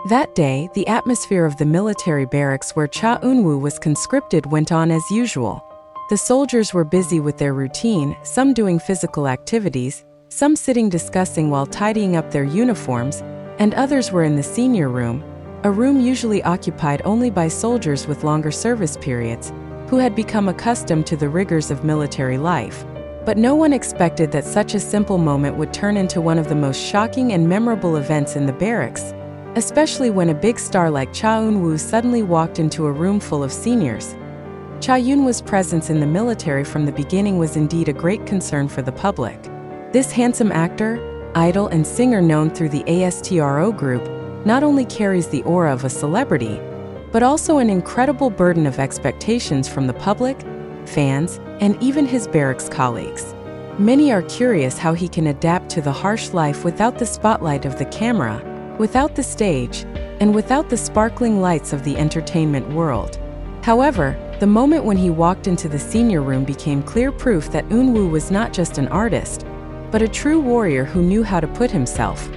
That day, the atmosphere of the military barracks where Cha Eunwoo was conscripted went on as usual. The soldiers were busy with their routine, some doing physical activities, some sitting discussing while tidying up their uniforms, and others were in the senior room, a room usually occupied only by soldiers with longer service periods, who had become accustomed to the rigors of military life. But no one expected that such a simple moment would turn into one of the most shocking and memorable events in the barracks, especially when a big star like Cha Eunwoo suddenly walked into a room full of seniors. Cha Eunwoo's presence in the military from the beginning was indeed a great concern for the public. This handsome actor, idol and singer known through the ASTRO group not only carries the aura of a celebrity, but also an incredible burden of expectations from the public, fans, and even his barracks colleagues. Many are curious how he can adapt to the harsh life without the spotlight of the camera, without the stage, and without the sparkling lights of the entertainment world. However, the moment when he walked into the senior room became clear proof that Eunwoo was not just an artist, but a true warrior who knew how to put himself.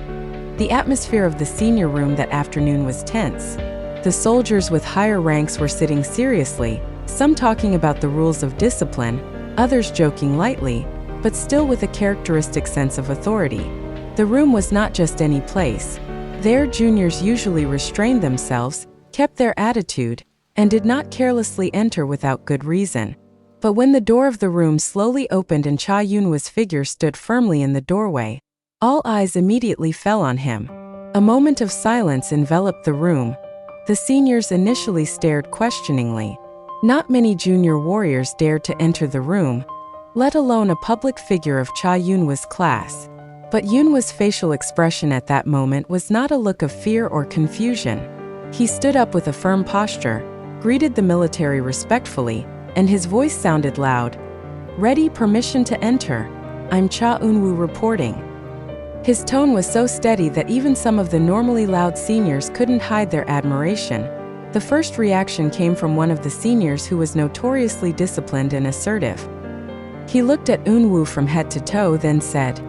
The atmosphere of the senior room that afternoon was tense. The soldiers with higher ranks were sitting seriously, some talking about the rules of discipline, others joking lightly, but still with a characteristic sense of authority. The room was not just any place. There, juniors usually restrained themselves, kept their attitude, and did not carelessly enter without good reason. But when the door of the room slowly opened and Cha Eunwoo's figure stood firmly in the doorway, all eyes immediately fell on him. A moment of silence enveloped the room. The seniors initially stared questioningly. Not many junior warriors dared to enter the room, let alone a public figure of Cha Eunwoo's class. But Eunwoo's facial expression at that moment was not a look of fear or confusion. He stood up with a firm posture, greeted the military respectfully, and his voice sounded loud. "Ready, permission to enter. I'm Cha Eunwoo reporting." His tone was so steady that even some of the normally loud seniors couldn't hide their admiration. The first reaction came from one of the seniors who was notoriously disciplined and assertive. He looked at Eunwoo from head to toe, then said,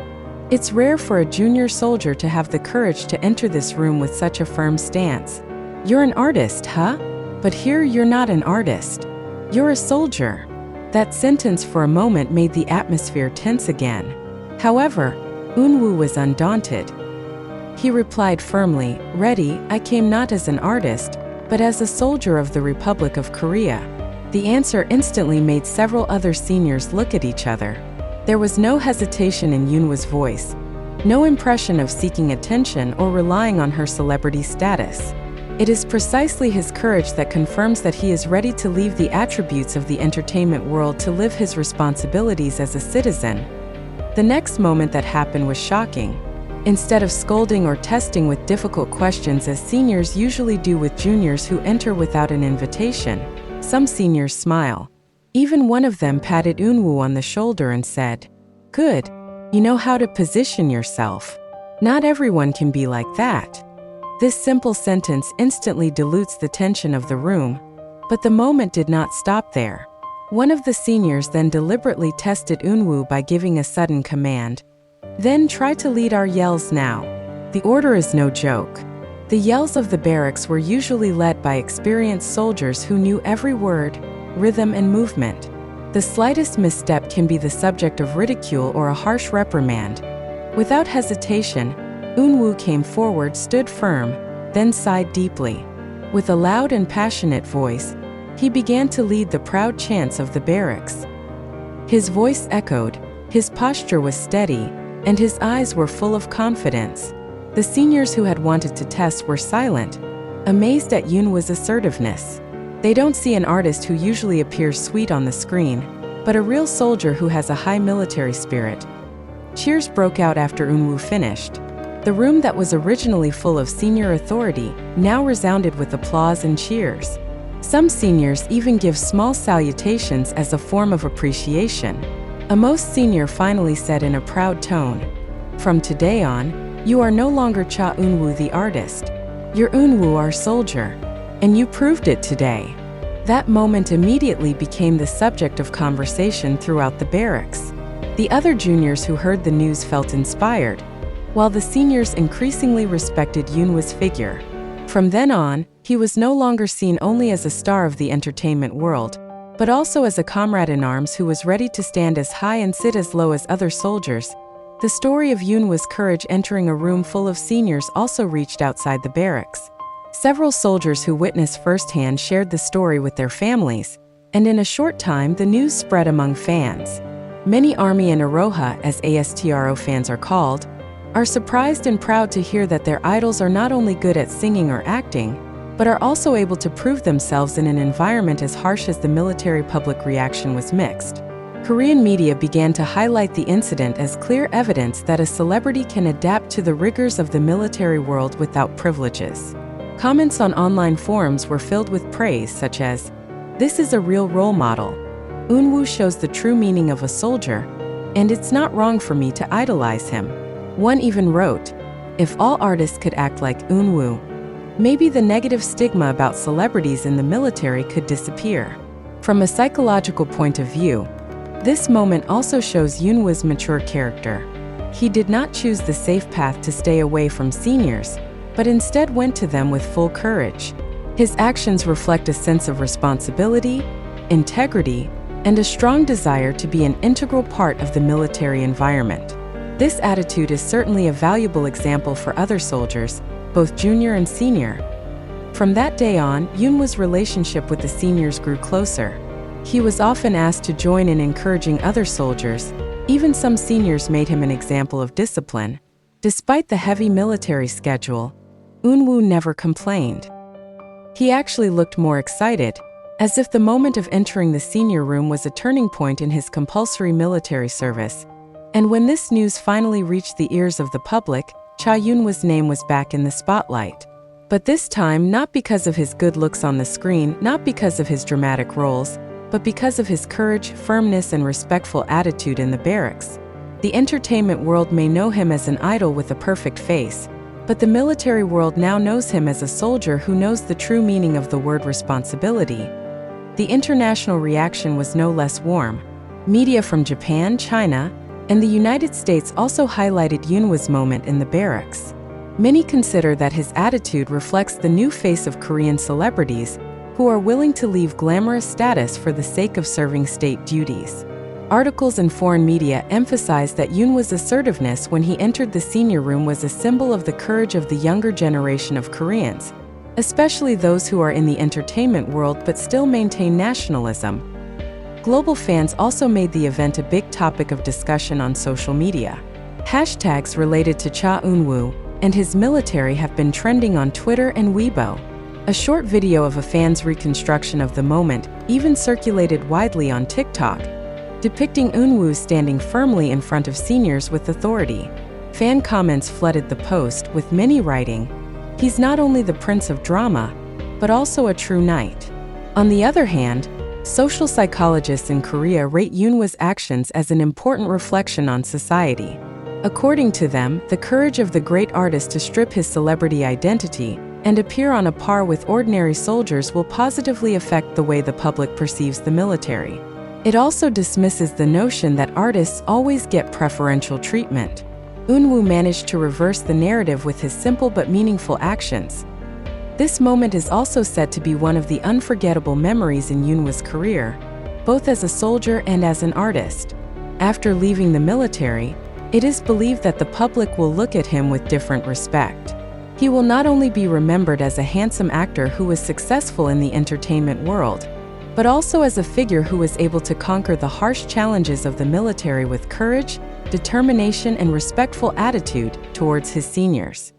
"It's rare for a junior soldier to have the courage to enter this room with such a firm stance. You're an artist, huh? But here you're not an artist. You're a soldier." That sentence for a moment made the atmosphere tense again. However, Eunwoo was undaunted. He replied firmly, "Ready, I came not as an artist, but as a soldier of the Republic of Korea." The answer instantly made several other seniors look at each other. There was no hesitation in Eunwoo's voice, no impression of seeking attention or relying on her celebrity status. It is precisely his courage that confirms that he is ready to leave the attributes of the entertainment world to live his responsibilities as a citizen. The next moment that happened was shocking. Instead of scolding or testing with difficult questions as seniors usually do with juniors who enter without an invitation, some seniors smile. Even one of them patted Eunwoo on the shoulder and said, "Good. You know how to position yourself. Not everyone can be like that." This simple sentence instantly dilutes the tension of the room, but the moment did not stop there. One of the seniors then deliberately tested Eunwoo by giving a sudden command. "Then try to lead our yells now." The order is no joke. The yells of the barracks were usually led by experienced soldiers who knew every word, rhythm, and movement. The slightest misstep can be the subject of ridicule or a harsh reprimand. Without hesitation, Eunwoo came forward, stood firm, then sighed deeply. With a loud and passionate voice, he began to lead the proud chants of the barracks. His voice echoed, his posture was steady, and his eyes were full of confidence. The seniors who had wanted to test were silent, amazed at Eunwoo's assertiveness. They don't see an artist who usually appears sweet on the screen, but a real soldier who has a high military spirit. Cheers broke out after Eunwoo finished. The room that was originally full of senior authority now resounded with applause and cheers. Some seniors even give small salutations as a form of appreciation. A most senior finally said in a proud tone, "From today on, you are no longer Cha Eunwoo the artist. You're Eunwoo our soldier. And you proved it today." That moment immediately became the subject of conversation throughout the barracks. The other juniors who heard the news felt inspired, while the seniors increasingly respected Eunwoo's figure. From then on, he was no longer seen only as a star of the entertainment world, but also as a comrade in arms who was ready to stand as high and sit as low as other soldiers. The story of Eunwoo's courage entering a room full of seniors also reached outside the barracks. Several soldiers who witnessed firsthand shared the story with their families, and in a short time the news spread among fans. Many Army and Iroha, as ASTRO fans are called, are surprised and proud to hear that their idols are not only good at singing or acting, but are also able to prove themselves in an environment as harsh as the military. Public reaction was mixed. Korean media began to highlight the incident as clear evidence that a celebrity can adapt to the rigors of the military world without privileges. Comments on online forums were filled with praise such as, "This is a real role model. Eunwoo shows the true meaning of a soldier, and it's not wrong for me to idolize him." One even wrote, "If all artists could act like Eunwoo, maybe the negative stigma about celebrities in the military could disappear." From a psychological point of view, this moment also shows Eunwoo's mature character. He did not choose the safe path to stay away from seniors, but instead went to them with full courage. His actions reflect a sense of responsibility, integrity, and a strong desire to be an integral part of the military environment. This attitude is certainly a valuable example for other soldiers, both junior and senior. From that day on, Eunwoo's relationship with the seniors grew closer. He was often asked to join in encouraging other soldiers. Even some seniors made him an example of discipline. Despite the heavy military schedule, Eunwoo never complained. He actually looked more excited, as if the moment of entering the senior room was a turning point in his compulsory military service. And when this news finally reached the ears of the public, Cha Eunwoo's name was back in the spotlight. But this time, not because of his good looks on the screen, not because of his dramatic roles, but because of his courage, firmness, and respectful attitude in the barracks. The entertainment world may know him as an idol with a perfect face, but the military world now knows him as a soldier who knows the true meaning of the word responsibility. The international reaction was no less warm. Media from Japan, China, and the United States also highlighted Eunwoo's moment in the barracks. Many consider that his attitude reflects the new face of Korean celebrities who are willing to leave glamorous status for the sake of serving state duties. Articles in foreign media emphasized that Eunwoo's assertiveness when he entered the senior room was a symbol of the courage of the younger generation of Koreans, especially those who are in the entertainment world but still maintain nationalism. Global fans also made the event a big topic of discussion on social media. Hashtags related to Cha Eunwoo and his military have been trending on Twitter and Weibo. A short video of a fan's reconstruction of the moment even circulated widely on TikTok, depicting Eunwoo standing firmly in front of seniors with authority. Fan comments flooded the post, with many writing, "He's not only the prince of drama, but also a true knight." On the other hand, social psychologists in Korea rate Eunwoo's actions as an important reflection on society. According to them, the courage of the great artist to strip his celebrity identity and appear on a par with ordinary soldiers will positively affect the way the public perceives the military. It also dismisses the notion that artists always get preferential treatment. Eunwoo managed to reverse the narrative with his simple but meaningful actions. This moment is also said to be one of the unforgettable memories in Eunwoo's career, both as a soldier and as an artist. After leaving the military, it is believed that the public will look at him with different respect. He will not only be remembered as a handsome actor who was successful in the entertainment world, but also as a figure who was able to conquer the harsh challenges of the military with courage, determination, and respectful attitude towards his seniors.